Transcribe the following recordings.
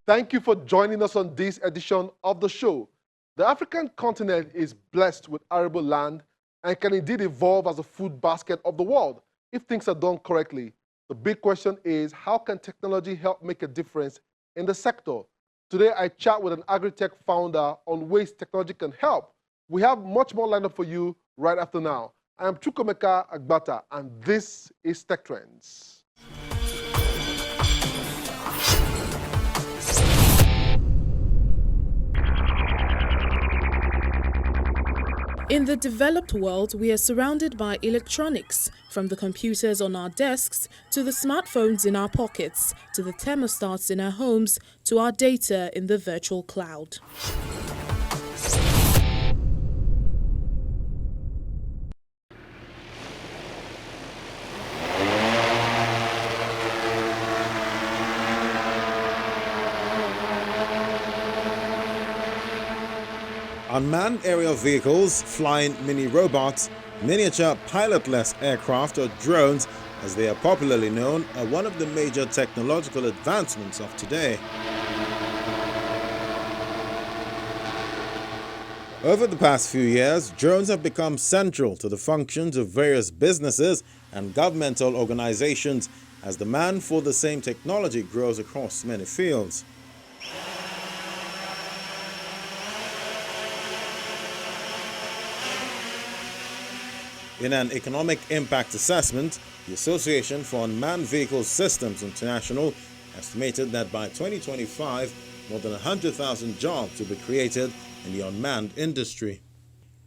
Thank you for joining us on this edition of the show. The African continent is blessed with arable land and can indeed evolve as a food basket of the world if things are done correctly. The big question is, how can technology help make a difference in the sector? Today, I chat with an Agritech founder on ways technology can help. We have much more lined up for you right after now. I am Chukwemeka Agbata, and this is Tech Trends. In the developed world, we are surrounded by electronics, from the computers on our desks, to the smartphones in our pockets, to the thermostats in our homes, to our data in the virtual cloud. Unmanned aerial vehicles, flying mini robots, miniature pilotless aircraft or drones, as they are popularly known, are one of the major technological advancements of today. Over the past few years, drones have become central to the functions of various businesses and governmental organizations as demand for the same technology grows across many fields. In an economic impact assessment, the Association for Unmanned Vehicle Systems International estimated that by 2025, more than 100,000 jobs will be created in the unmanned industry.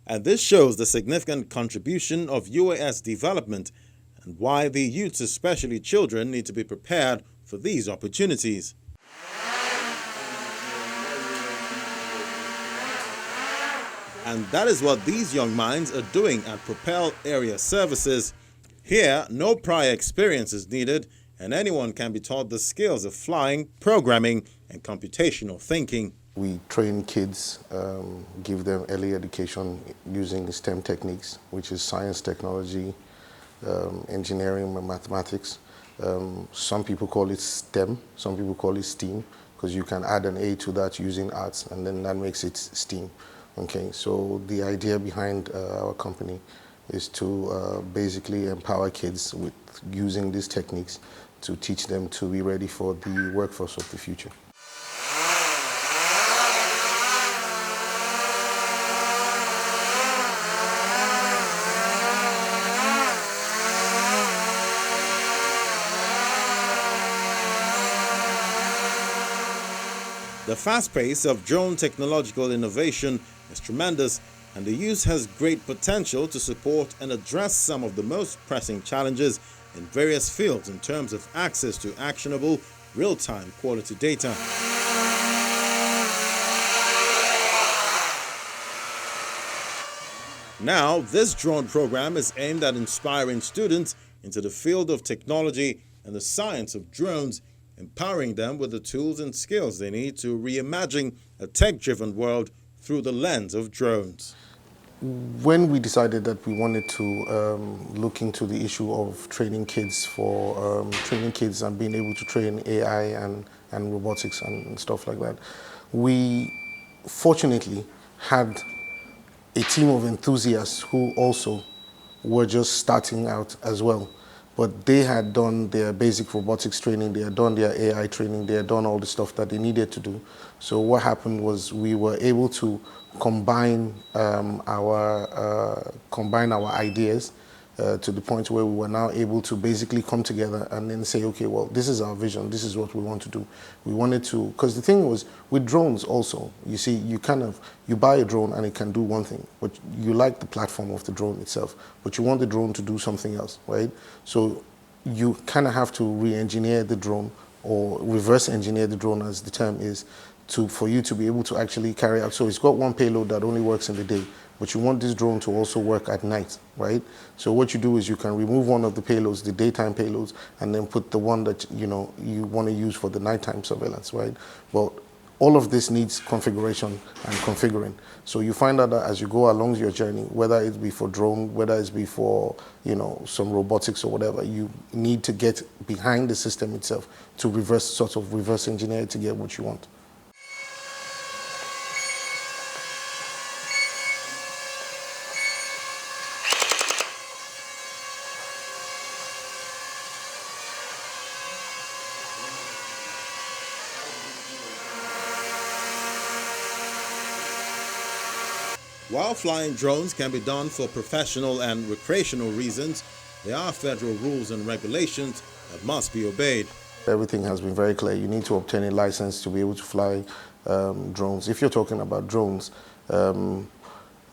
And this shows the significant contribution of UAS development and why the youths, especially children, need to be prepared for these opportunities. And that is what these young minds are doing at Propel Area Services. Here, no prior experience is needed, and anyone can be taught the skills of flying, programming, and computational thinking. We train kids, give them early education using STEM techniques, which is science, technology, engineering, and mathematics. Some people call it STEM, some people call it STEAM, because you can add an A to that using arts, and then that makes it STEAM. Okay, so the idea behind our company is to basically empower kids with using these techniques to teach them to be ready for the workforce of the future. The fast pace of drone technological innovation is tremendous, and the use has great potential to support and address some of the most pressing challenges in various fields in terms of access to actionable, real-time quality data. Now, this drone program is aimed at inspiring students into the field of technology and the science of drones, empowering them with the tools and skills they need to reimagine a tech-driven world through the lens of drones. When we decided that we wanted to look into the issue of training kids and being able to train AI and robotics and stuff like that, we fortunately had a team of enthusiasts who also were just starting out as well. But they had done their basic robotics training, they had done their AI training, they had done all the stuff that they needed to do. So what happened was we were able to combine our ideas to the point where we were now able to basically come together and then say, okay, well, this is our vision, this is what we want to do. We wanted to, because the thing was, with drones also, you see, you buy a drone and it can do one thing, but you like the platform of the drone itself, but you want the drone to do something else, right? So you kind of have to re-engineer the drone, or reverse engineer the drone, as the term is, for you to be able to actually carry out. So it's got one payload that only works in the day, but you want this drone to also work at night, right? So what you do is you can remove one of the payloads, the daytime payloads, and then put the one that you want to use for the nighttime surveillance, right? But all of this needs configuration and configuring. So you find out that as you go along your journey, whether it be for drone, whether it's be for, you know, some robotics or whatever, you need to get behind the system itself to reverse engineer it to get what you want. While flying drones can be done for professional and recreational reasons, there are federal rules and regulations that must be obeyed. Everything has been very clear. You need to obtain a license to be able to fly drones. If you're talking about drones, you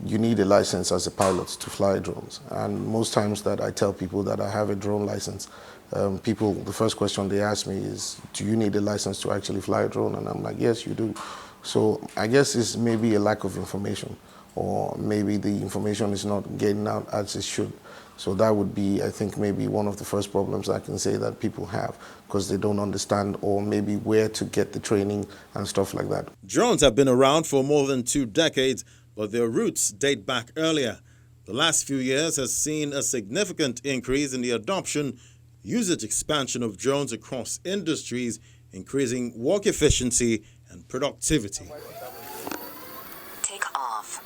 need a license as a pilot to fly drones. And most times that I tell people that I have a drone license, the first question they ask me is, do you need a license to actually fly a drone? And I'm like, yes, you do. So I guess it's maybe a lack of information, or maybe the information is not getting out as it should. So that would be, I think, maybe one of the first problems I can say that people have, because they don't understand or maybe where to get the training and stuff like that. Drones have been around for more than 2 decades, but their roots date back earlier. The last few years has seen a significant increase in the adoption, usage expansion of drones across industries, increasing work efficiency and productivity. Take off.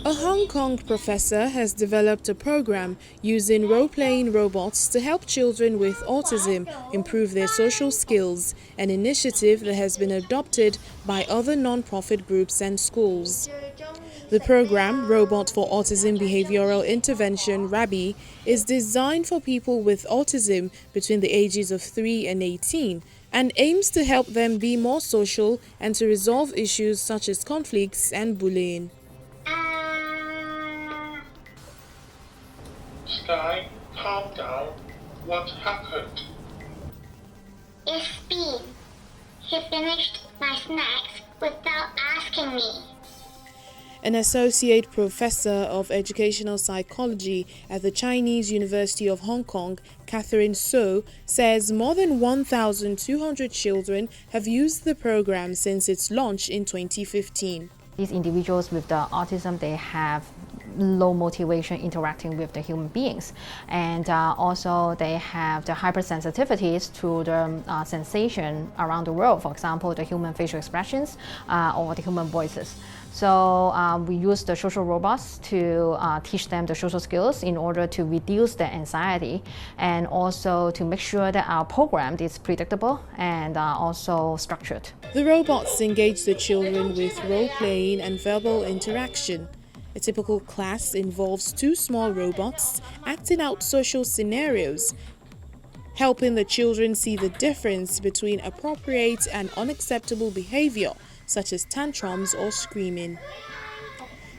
A Hong Kong professor has developed a program using role-playing robots to help children with autism improve their social skills, an initiative that has been adopted by other non-profit groups and schools. The program, Robot for Autism Behavioral Intervention (RABI), is designed for people with autism between the ages of 3 and 18 and aims to help them be more social and to resolve issues such as conflicts and bullying. Sky, calm down. What happened? It's Bean. He finished my snacks without asking me. An associate professor of educational psychology at the Chinese University of Hong Kong, Catherine So, says more than 1,200 children have used the program since its launch in 2015. These individuals with the autism, they have low motivation interacting with the human beings, and also they have the hypersensitivities to the sensation around the world, for example, the human facial expressions or the human voices. So we use the social robots to teach them the social skills in order to reduce their anxiety, and also to make sure that our program is predictable and also structured. The robots engage the children with role-playing and verbal interaction. A typical class involves 2 small robots acting out social scenarios, helping the children see the difference between appropriate and unacceptable behavior, such as tantrums or screaming.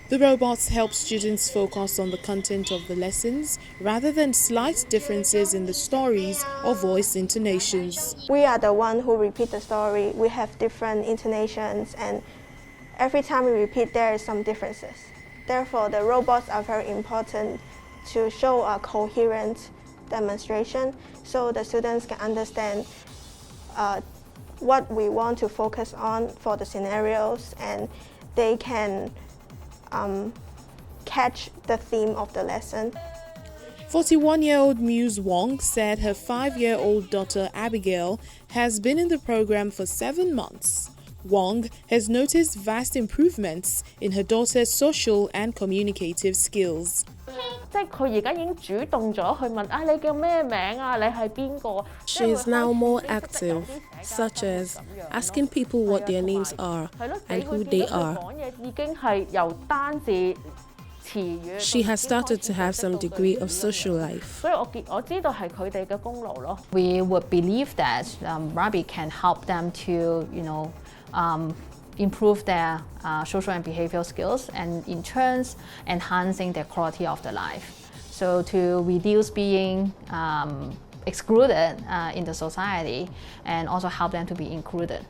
The robots help students focus on the content of the lessons rather than slight differences in the stories or voice intonations. We are the one who repeat the story. We have different intonations, and every time we repeat, there is some differences. Therefore, the robots are very important to show a coherent demonstration so the students can understand what we want to focus on for the scenarios, and they can catch the theme of the lesson. 41-year-old Muse Wong said her 5-year-old daughter Abigail has been in the program for 7 months. Wong has noticed vast improvements in her daughter's social and communicative skills. She is now more active, such as asking people what their names are and who they are. She has started to have some degree of social life. We would believe that RABI can help them to, improve their social and behavioral skills, and in turn enhancing their quality of their life. So to reduce being excluded in the society, and also help them to be included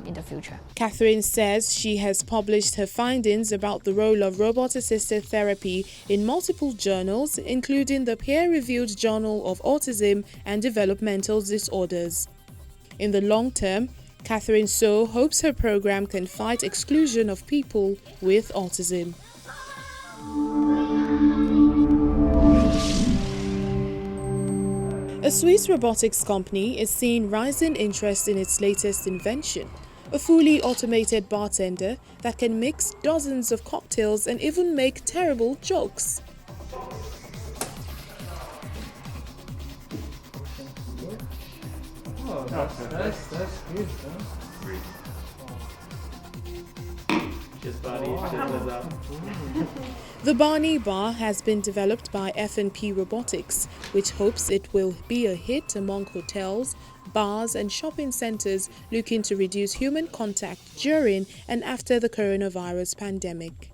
in the future. Catherine says she has published her findings about the role of robot-assisted therapy in multiple journals, including the peer-reviewed Journal of Autism and Developmental Disorders. In the long term, Catherine So hopes her program can fight exclusion of people with autism. A Swiss robotics company is seeing rising interest in its latest invention, a fully automated bartender that can mix dozens of cocktails and even make terrible jokes. Oh, that's good, huh? The Barney Bar has been developed by F&P Robotics, which hopes it will be a hit among hotels, bars and shopping centers looking to reduce human contact during and after the coronavirus pandemic.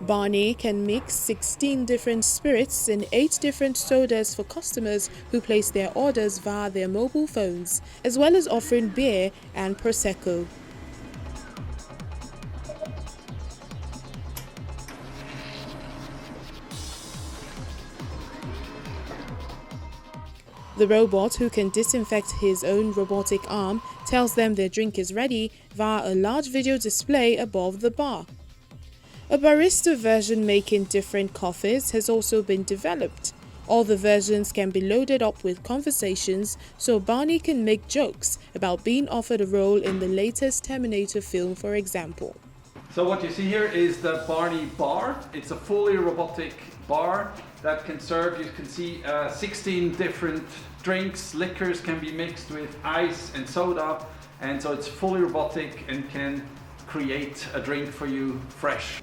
Barney can mix 16 different spirits and 8 different sodas for customers who place their orders via their mobile phones, as well as offering beer and Prosecco. The robot, who can disinfect his own robotic arm, tells them their drink is ready via a large video display above the bar. A barista version making different coffees has also been developed. All the versions can be loaded up with conversations, so Barney can make jokes about being offered a role in the latest Terminator film, for example. So what you see here is the Barney Bar. It's a fully robotic bar that can serve, you can see 16 different drinks. Liquors can be mixed with ice and soda, and so it's fully robotic and can create a drink for you fresh.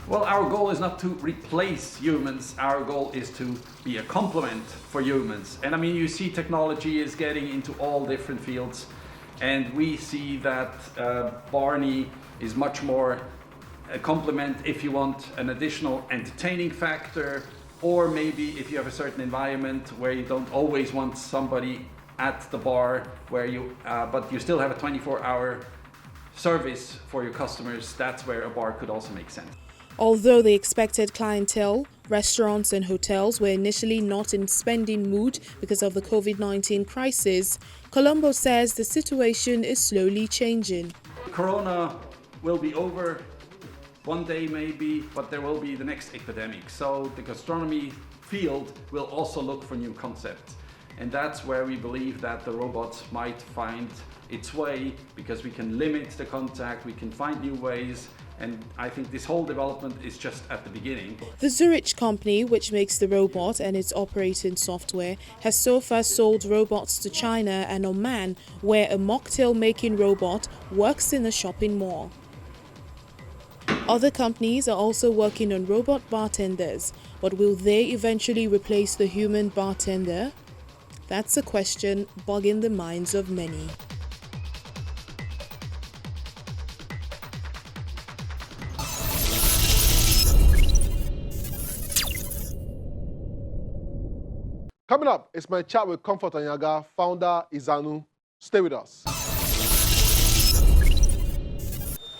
Well, our goal is not to replace humans, our goal is to be a complement for humans. And I mean, you see technology is getting into all different fields, and we see that Barney is much more a complement if you want an additional entertaining factor, or maybe if you have a certain environment where you don't always want somebody at the bar, where you, but you still have a 24-hour service for your customers. That's where a bar could also make sense. Although the expected clientele, restaurants and hotels were initially not in spending mood because of the COVID-19 crisis, Colombo says the situation is slowly changing. Corona will be over one day maybe, but there will be the next epidemic. So the gastronomy field will also look for new concepts. And that's where we believe that the robots might find its way, because we can limit the contact, we can find new ways. And I think this whole development is just at the beginning. The Zurich company, which makes the robot and its operating software, has so far sold robots to China and Oman, where a mocktail-making robot works in a shopping mall. Other companies are also working on robot bartenders, but will they eventually replace the human bartender? That's a question bugging the minds of many. Coming up, it's my chat with Comfort Anyaga, founder Izanu. Stay with us.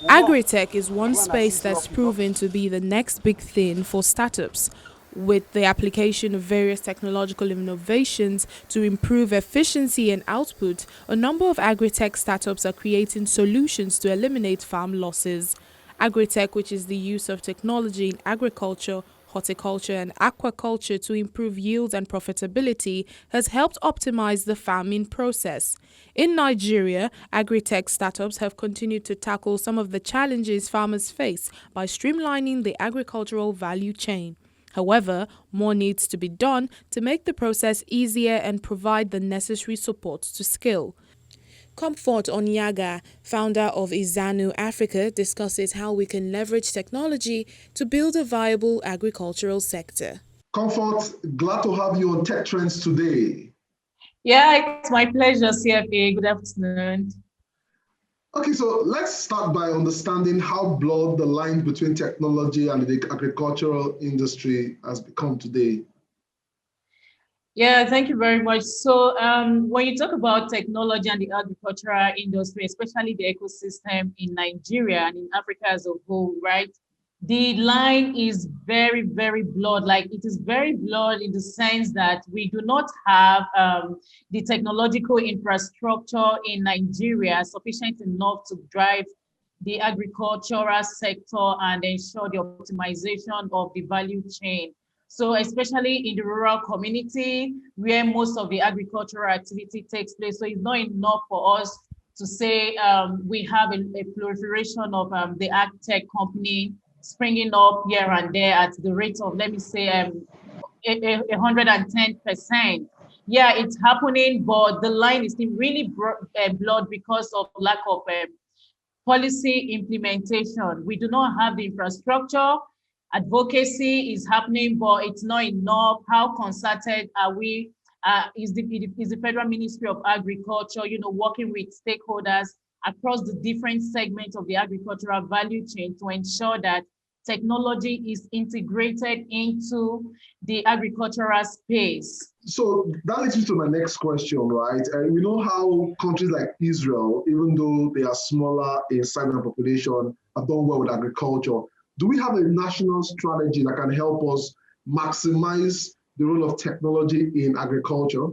Agritech is one space that's proven to be the next big thing for startups. With the application of various technological innovations to improve efficiency and output, a number of agritech startups are creating solutions to eliminate farm losses. Agritech, which is the use of technology in agriculture, horticulture and aquaculture to improve yield and profitability, has helped optimize the farming process. In Nigeria, agritech startups have continued to tackle some of the challenges farmers face by streamlining the agricultural value chain. However, more needs to be done to make the process easier and provide the necessary support to scale. Comfort Onyaga, founder of Izanu Africa, discusses how we can leverage technology to build a viable agricultural sector. Comfort, glad to have you on Tech Trends today. Yeah, it's my pleasure, CFA. Good afternoon. Okay, so let's start by understanding how blurred the line between technology and the agricultural industry has become today. Yeah, thank you very much. So when you talk about technology and the agricultural industry, especially the ecosystem in Nigeria and in Africa as a whole, right? The line is very, very blurred. Like it is very blurred in the sense that we do not have the technological infrastructure in Nigeria sufficient enough to drive the agricultural sector and ensure the optimization of the value chain. So especially in the rural community where most of the agricultural activity takes place. So it's not enough for us to say we have a proliferation of the Agritech company springing up here and there at the rate of, let me say, 110%. Yeah, it's happening, but the line is still really blurred because of lack of policy implementation. We do not have the infrastructure. Advocacy is happening, but it's not enough. How concerted are we? Is the Federal Ministry of Agriculture, working with stakeholders across the different segments of the agricultural value chain to ensure that technology is integrated into the agricultural space? So that leads me to my next question, right? And we know how countries like Israel, even though they are smaller in size and population, have done well with agriculture. Do we have a national strategy that can help us maximize the role of technology in agriculture?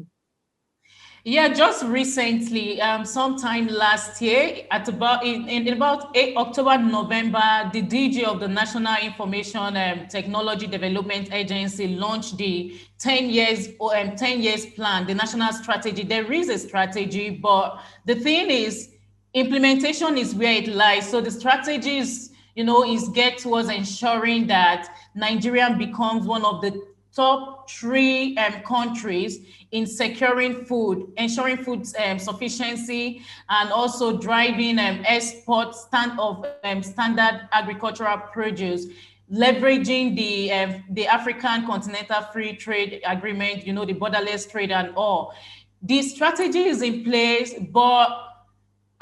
Yeah, just recently, sometime last year, at about in about October, November, the DG of the National Information Technology Development Agency launched the 10 years plan, the national strategy. There is a strategy, but the thing is, implementation is where it lies. So the strategies, is get towards ensuring that Nigeria becomes one of the top 3 countries in securing food, ensuring food sufficiency, and also driving export standard agricultural produce, leveraging the African Continental Free Trade Agreement, the borderless trade and all. The strategy is in place, but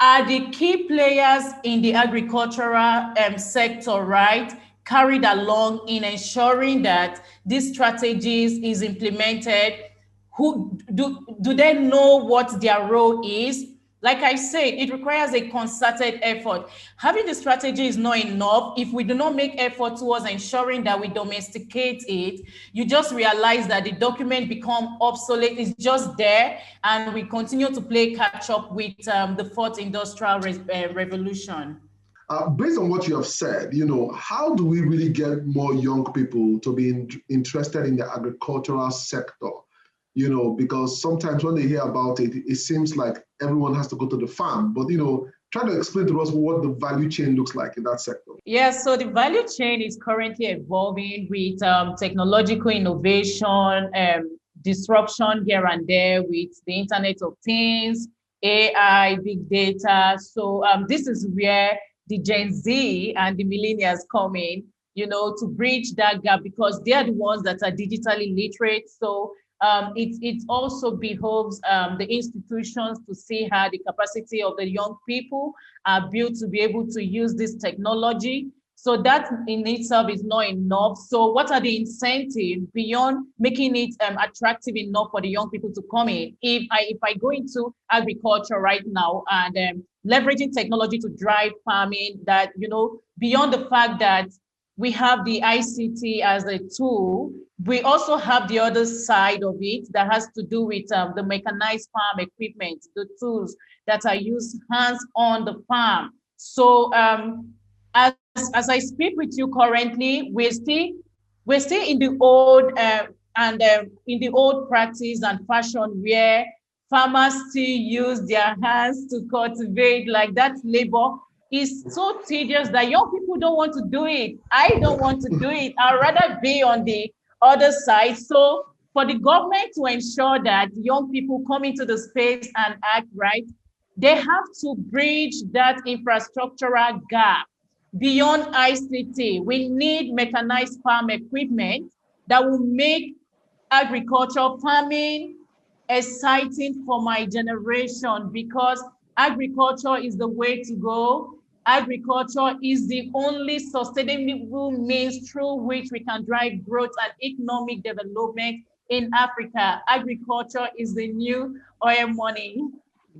are the key players in the agricultural sector, right, carried along in ensuring that these strategies is implemented? Who do they know what their role is? Like I said, it requires a concerted effort. Having the strategy is not enough. If we do not make effort towards ensuring that we domesticate it, you just realize that the document become obsolete. It's just there, and we continue to play catch up with the 4th industrial revolution. Based on what you have said, how do we really get more young people to be interested in the agricultural sector? Because sometimes when they hear about it, it seems like everyone has to go to the farm. But, try to explain to us what the value chain looks like in that sector. Yeah, so the value chain is currently evolving with technological innovation, disruption here and there with the Internet of Things, AI, big data. So this is where the Gen Z and the millennials come in, to bridge that gap, because they are the ones that are digitally literate. So it also behoves the institutions to see how the capacity of the young people are built to be able to use this technology. So that in itself is not enough. So what are the incentives beyond making it attractive enough for the young people to come in? If I go into agriculture right now and leveraging technology to drive farming, that, beyond the fact that we have the ICT as a tool, we also have the other side of it that has to do with the mechanized farm equipment, the tools that are used hands on the farm. So as I speak with you currently, we're still in the old in the old practice and fashion where farmers still use their hands to cultivate. Like that labor is so tedious that young people don't want to do it. I don't want to do it. I'd rather be on the other side. So for the government to ensure that young people come into the space and act right, they have to bridge that infrastructural gap. Beyond ICT, we need mechanized farm equipment that will make agriculture farming exciting for my generation, because Agriculture is the way to go. Agriculture is the only sustainable means through which we can drive growth and economic development in Africa. Agriculture is the new oil money.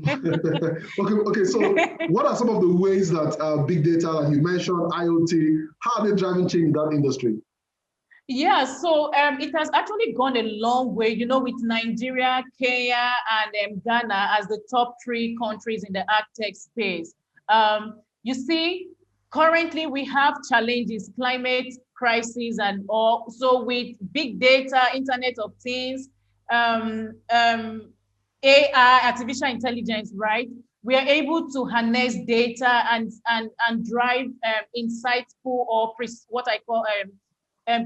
Okay. So, what are some of the ways that big data, like you mentioned, IoT, how are they driving change in that industry? Yeah, so it has actually gone a long way, you know, with Nigeria, Kenya, and Ghana as the top 3 countries in the Agritech space. You see, currently we have challenges, climate crisis and all. So with big data, Internet of Things, AI, artificial intelligence, right? We are able to harness data and drive insightful or what I call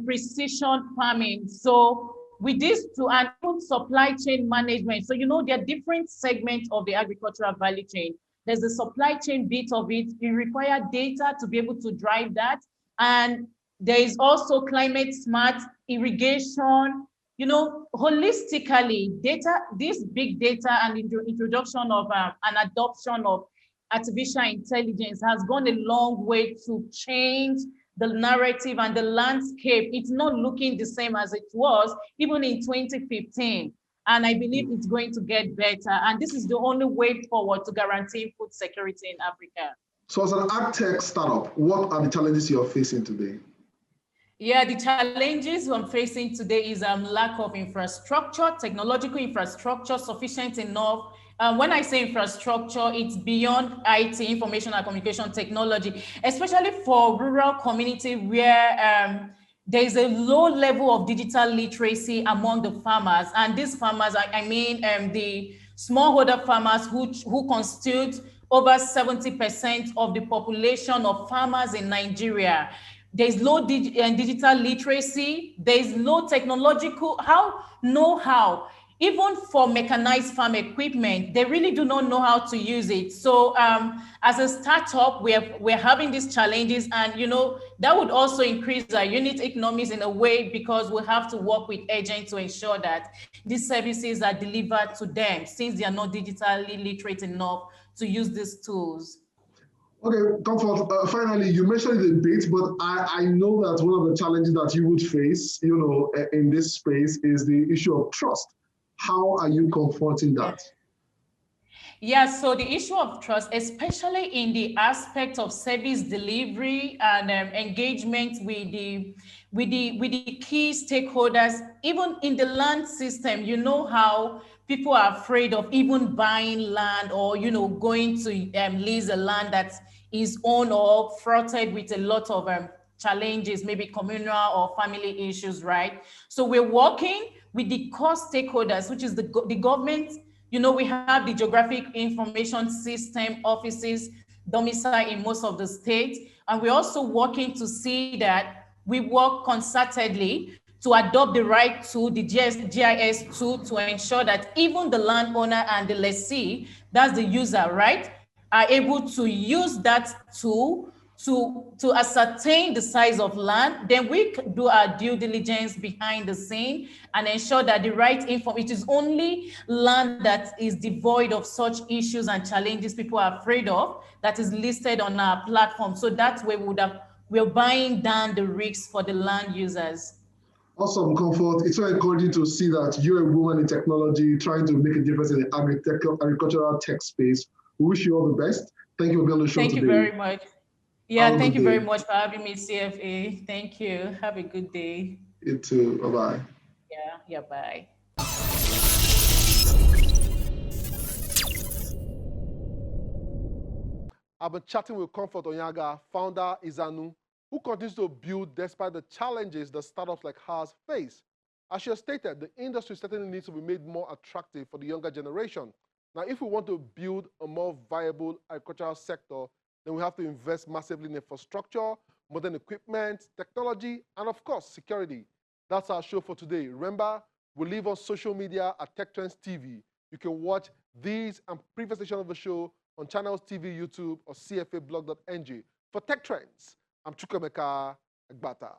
precision farming. So with this to and supply chain management. So, you know, there are different segments of the agricultural value chain. There's the supply chain bit of it. You require data to be able to drive that. And there is also climate smart irrigation, you know, holistically data, this big data and introduction of an adoption of artificial intelligence has gone a long way to change the narrative and the landscape. It's not looking the same as it was even in 2015. And I believe it's going to get better. And this is the only way forward to guarantee food security in Africa. So as an Agritech startup, what are the challenges you're facing today? Yeah, the challenges I'm facing today is lack of infrastructure, technological infrastructure sufficient enough. When I say infrastructure, it's beyond IT, information and communication technology, especially for rural community where there is a low level of digital literacy among the farmers. And these farmers, I mean the smallholder farmers who constitute over 70% of the population of farmers in Nigeria. There's low digital literacy, there's low technological know-how. Even for mechanized farm equipment, they really do not know how to use it. So as a startup, we're having these challenges, and you know that would also increase our unit economics in a way, because we have to work with agents to ensure that these services are delivered to them, since they are not digitally literate enough to use these tools. Okay, Comfort, finally, you mentioned it a bit, but I know that one of the challenges that you would face, you know, in this space is the issue of trust. How are you confronting that? Yeah, so the issue of trust, especially in the aspect of service delivery and engagement with the key stakeholders, even in the land system. You know how people are afraid of even buying land, or you know, going to lease a land that is owned or fraughted with a lot of challenges, maybe communal or family issues, right? So we're working with the core stakeholders, which is the government. You know, we have the geographic information system offices domicile in most of the states. And we're also working to see that we work concertedly to adopt the right tool, the GIS tool, to ensure that even the landowner and the lessee, that's the user, right, are able to use that tool to ascertain the size of land. Then we do our due diligence behind the scene and ensure that the right info, it is only land that is devoid of such issues and challenges people are afraid of that is listed on our platform. So that's where we're buying down the risks for the land users. Awesome, Comfort. It's so encouraging to see that you're a woman in technology trying to make a difference in the agricultural tech space. We wish you all the best. Thank you for being on the show today. Thank you very much. Yeah, thank you very much for having me, CFA. Thank you. Have a good day. You too. Bye-bye. Yeah, bye. I've been chatting with Comfort Onyaga, founder Izanu, who continues to build despite the challenges that startups like hers face. As she has stated, the industry certainly needs to be made more attractive for the younger generation. Now, if we want to build a more viable agricultural sector, then we have to invest massively in infrastructure, modern equipment, technology, and of course, security. That's our show for today. Remember, we live on social media at Tech Trends TV. You can watch these and previous editions of the show on Channels TV, YouTube, or cfablog.ng. For Tech Trends, I'm Chukwemeka Agbata.